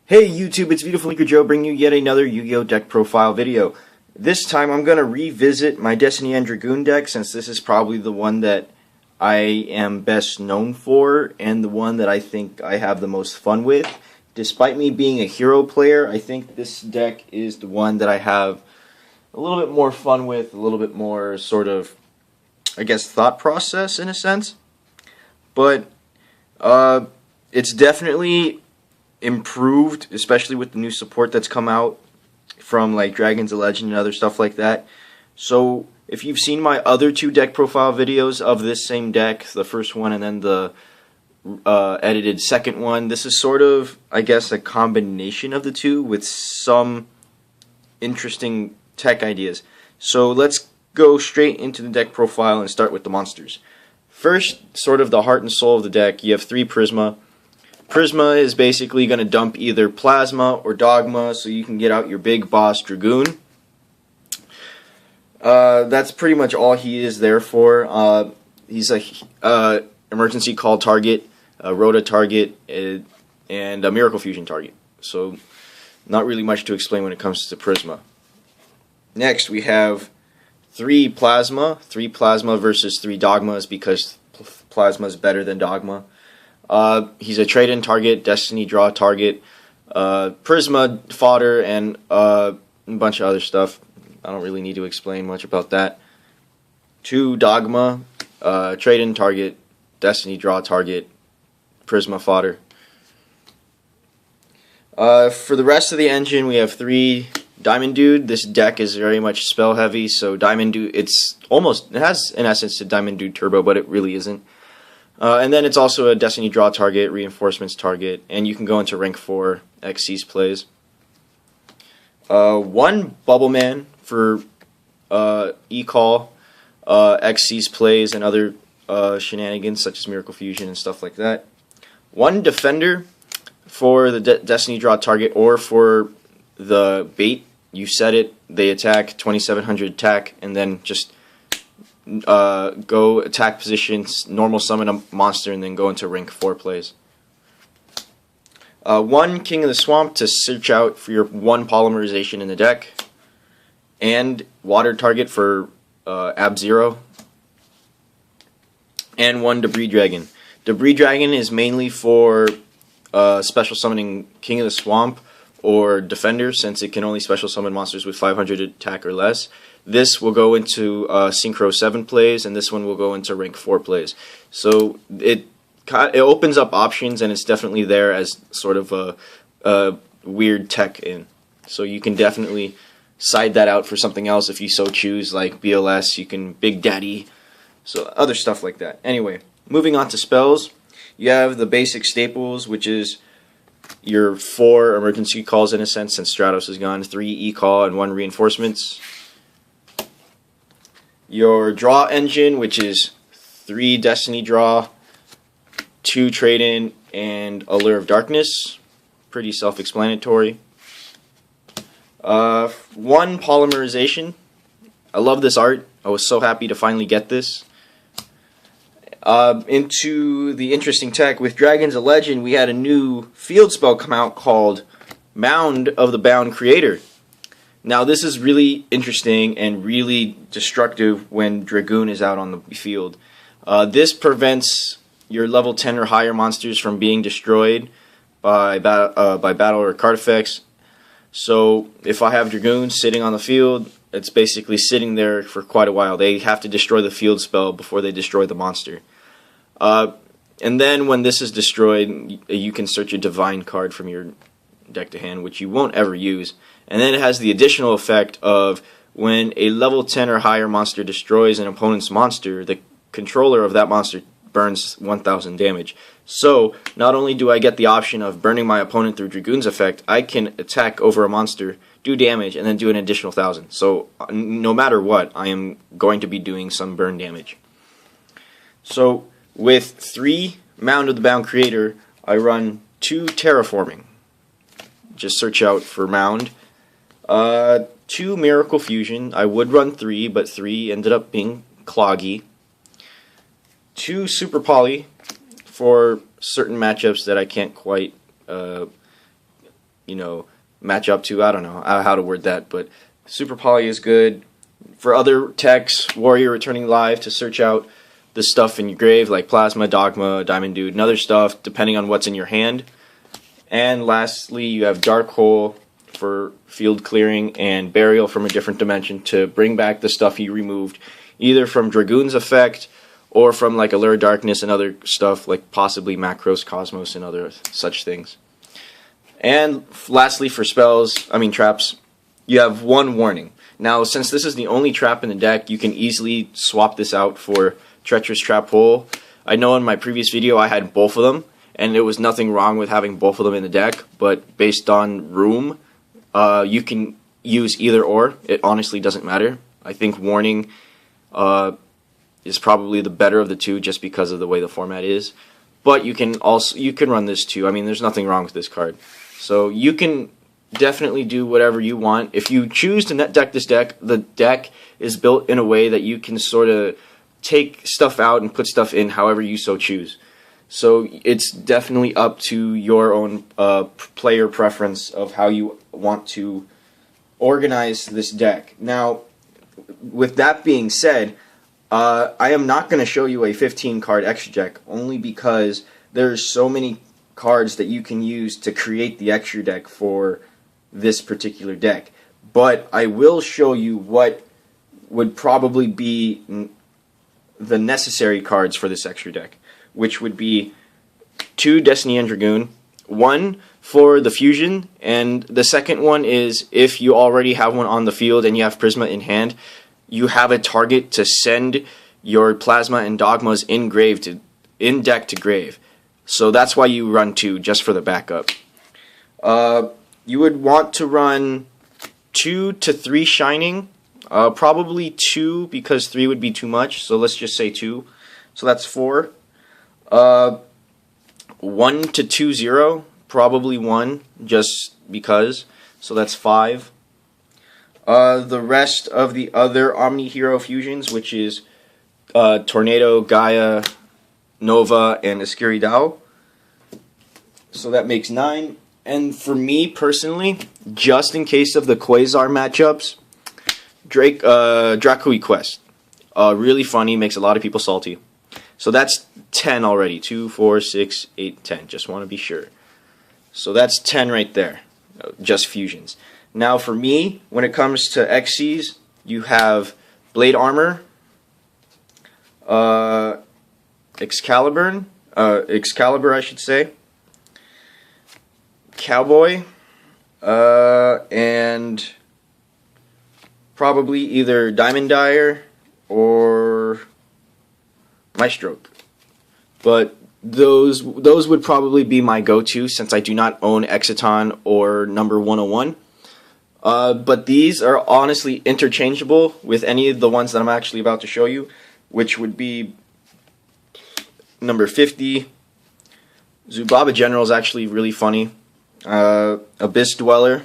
Hey YouTube, it's Viewtiful Joe bringing you yet another Yu-Gi-Oh! Deck profile video. This time I'm going to revisit my Destiny End Dragoon deck, since this is probably the one that I am best known for and the one that I think I have the most fun with. Despite me being a hero player, I think this deck is the one that I have a little bit more fun with, a little bit more sort of, I guess, thought process in a sense. But it's definitely improved, especially with the new support that's come out from like Dragons of Legend and other stuff like that. So if you've seen my other two deck profile videos of this same deck, the first one and then the edited second one, this is sort of, I guess, a combination of the two with some interesting tech ideas. So let's go straight into the deck profile and start with the monsters. First, sort of the heart and soul of the deck, you have 3 Prisma. Prisma is basically going to dump either Plasma or Dogma, so you can get out your big boss Dragoon. That's pretty much all he is there for. He's a emergency call target, a Rota target, and a Miracle Fusion target. So not really much to explain when it comes to Prisma. Next we have 3 Plasma. 3 Plasma versus 3 Dogmas, because Plasma is better than Dogma. He's a trade-in target, Destiny draw target, Prisma fodder, and a bunch of other stuff. I don't really need to explain much about that. 2 Dogma, trade-in target, Destiny draw target, Prisma fodder. For the rest of the engine, we have 3 Diamond Dude. This deck is very much spell heavy, so Diamond Dude, it has in essence a Diamond Dude turbo, but it really isn't. And then it's also a Destiny draw target, reinforcements target, and you can go into rank 4 Xyz plays. 1 Bubble Man for E-Call, Xyz plays, and other shenanigans such as Miracle Fusion and stuff like that. 1 Defender for the Destiny draw target, or for the bait. You set it, they attack, 2700 attack, and then just go attack positions, normal summon a monster, and then go into rank 4 plays. 1 King of the Swamp to search out for your 1 polymerization in the deck, and water target for Ab-Zero, and 1 Debris Dragon. Debris Dragon is mainly for special summoning King of the Swamp or Defender, since it can only special summon monsters with 500 attack or less. This will go into Synchro 7 plays, and this one will go into rank 4 plays. So it opens up options, and it's definitely there as sort of a weird tech in. So you can definitely side that out for something else if you so choose, like BLS, you can Big Daddy, so other stuff like that. Anyway, moving on to spells, you have the basic staples, which is your 4 emergency calls in a sense, since Stratos is gone, 3 E-Call and 1 reinforcements. Your draw engine, which is 3 Destiny draw, 2 trade-in, and Allure of Darkness. Pretty self-explanatory. 1 polymerization. I love this art. I was so happy to finally get this. Into the interesting tech, with Dragons of Legend, we had a new field spell come out called Mound of the Bound Creator. Now this is really interesting and really destructive when Dragoon is out on the field. This prevents your level 10 or higher monsters from being destroyed by battle or card effects. So if I have Dragoon sitting on the field, it's basically sitting there for quite a while. They have to destroy the field spell before they destroy the monster. And then when this is destroyed, you can search a Divine card from your deck to hand, which you won't ever use. And then it has the additional effect of when a level 10 or higher monster destroys an opponent's monster, the controller of that monster burns 1000 damage. So not only do I get the option of burning my opponent through Dragoon's effect, I can attack over a monster, do damage, and then do an additional 1000. So no matter what, I am going to be doing some burn damage. So with 3 Mound of the Bound Creator, I run 2 Terraforming. Just search out for Mound. 2 Miracle Fusion. I would run 3, but 3 ended up being cloggy. 2 Super Poly for certain matchups that I can't quite match up to. I don't know how to word that, but Super Poly is good. For other techs, Warrior Returning Live to search out the stuff in your grave, like Plasma, Dogma, Diamond Dude, and other stuff, depending on what's in your hand. And lastly, you have Dark Hole for field clearing, and Burial from a different dimension to bring back the stuff you removed, either from Dragoon's effect or from like Allure Darkness and other stuff, like possibly Macros, Cosmos, and other such things. And lastly, for traps, you have one warning. Now, since this is the only trap in the deck, you can easily swap this out for Treacherous Trap Hole. I know in my previous video I had both of them, and there was nothing wrong with having both of them in the deck, but based on room, you can use either or. It honestly doesn't matter. I think Warning is probably the better of the two just because of the way the format is. But you can run this too. I mean, there's nothing wrong with this card. So you can definitely do whatever you want. If you choose to net deck this deck, the deck is built in a way that you can sort of take stuff out and put stuff in however you so choose. So it's definitely up to your own player preference of how you want to organize this deck. Now, with that being said, I am not going to show you a 15 card extra deck only because there's so many cards that you can use to create the extra deck for this particular deck. But I will show you what would probably be the necessary cards for this extra deck, which would be 2 Destiny End Dragoon, 1 for the fusion, and the second one is if you already have one on the field and you have Prisma in hand, you have a target to send your Plasma and Dogmas in deck to grave. So that's why you run 2, just for the backup. You would want to run 2 to 3 Shining, probably 2 because 3 would be too much, so let's just say 2. So that's 4. 1 to 2 0, probably 1, just because, so that's 5. The rest of the other Omni Hero fusions, which is Tornado, Gaia, Nova, and Askiri Dao. So that makes 9. And for me personally, just in case of the Quasar matchups, Dracui Quest. Really funny, makes a lot of people salty. So that's 10 already. 2, 4, 6, 8, 10. Just want to be sure. So that's 10 right there. Just fusions. Now for me, when it comes to XCs, you have Blade Armor, Excalibur I should say, Cowboy, and probably either Diamond Dyer or Maestroke. But those would probably be my go-to since I do not own Exiton or number 101. But these are honestly interchangeable with any of the ones that I'm actually about to show you, which would be number 50. Zubaba General is actually really funny. Abyss Dweller.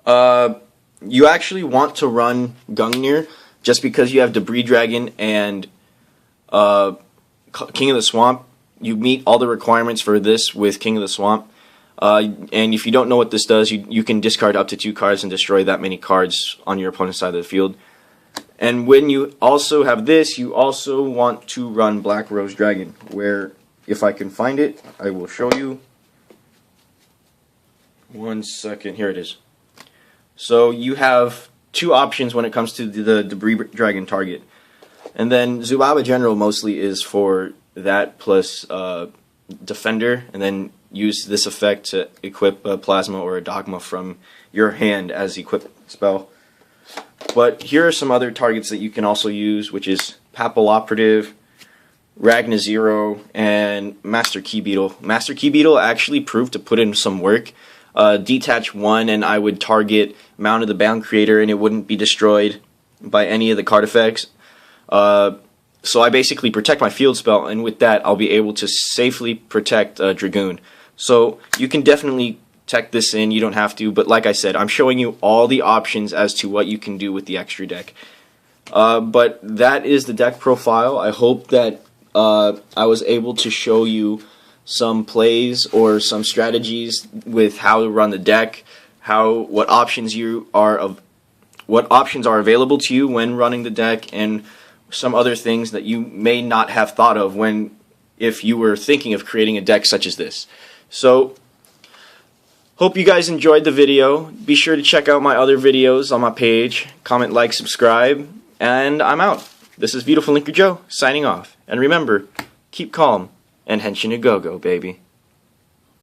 You actually want to run Gungnir just because you have Debris Dragon and King of the Swamp. You meet all the requirements for this with King of the Swamp. And if you don't know what this does, you can discard up to 2 cards and destroy that many cards on your opponent's side of the field. And when you also have this, you also want to run Black Rose Dragon, where, if I can find it, I will show you. 1 second, here it is. So you have 2 options when it comes to the Debris Dragon target. And then Zubaba General mostly is for that plus Defender, and then use this effect to equip a Plasma or a Dogma from your hand as equip spell. But here are some other targets that you can also use, which is Papal Operative, Ragna Zero, and Master Key Beetle. Master Key Beetle actually proved to put in some work. Detach 1 and I would target Mound of the Bound Creator and it wouldn't be destroyed by any of the card effects. So I basically protect my field spell, and with that I'll be able to safely protect Dragoon. So you can definitely tech this in, you don't have to, but like I said, I'm showing you all the options as to what you can do with the extra deck. But that is the deck profile. I hope that I was able to show you some plays or some strategies with how to run the deck, what options are available to you when running the deck, and some other things that you may not have thought of if you were thinking of creating a deck such as this. So hope you guys enjoyed the video. Be sure to check out my other videos on my page. Comment, like, subscribe, and I'm out. This is Viewtiful Linker Joe signing off. And remember, keep calm and henshin a go-go, baby.